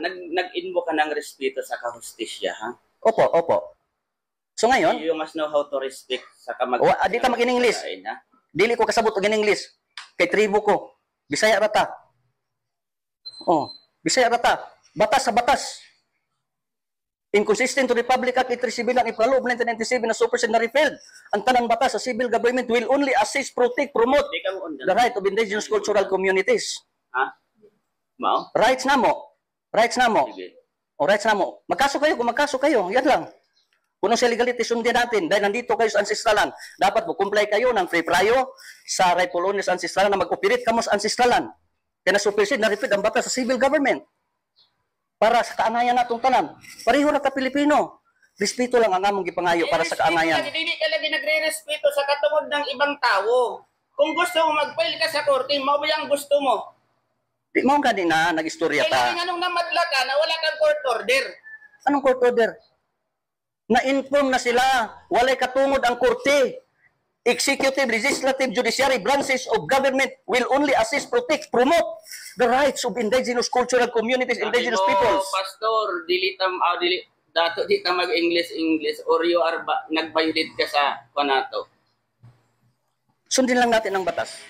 nag-invoke ka ng respeto sa kahustisya, ha? Opo, opo. So ngayon, you must know how to respect sa kamag... di ta mag-in-English. Dili ko kasabot og in-English. Kay tribo ko. Bisaya rata. Oh, Bisaya rata. Batas sa batas. Inconsistent to Republic Act 837 ang ipaloob 1997 na supersede na repealed. Ang tanang batas sa civil government will only assist, protect, promote the right of indigenous cultural communities. Ha? Mao? Rights na mo. Rights na mo. Sige. O rights na mo. Magkaso kayo kung magkaso kayo. Yan lang. Kung sa legality, sundin natin. Dahil nandito kayo sa ancestralan. Dapat mo comply kayo ng free prayo sa rightful owners sa ancestralan na mag-operate kamo sa ancestralan. Kaya na supersede na repealed ang batas sa civil government. Para sa kaangayan natong tanan. Pareho na ka Pilipino. Respeto lang ang among gipangayo para sa kaangayan. Dili ka lagi nagre-respeto sa katungod ng ibang tao. Kung gusto mo mag-file ka sa korte, mao ba ang gusto mo? Di mo ka din na nag-istorya ta. Kaya anong namadla ka na wala kang court order? Anong court order? Na-inform na sila. Walay katungod ang korte. Executive, legislative, judiciary branches of government will only assist, protect, promote the rights of indigenous cultural communities, indigenous peoples. Pastor, dili dato di ta mag-English or you are nag-violate ka sa kanato. Sundin lang natin ang batas.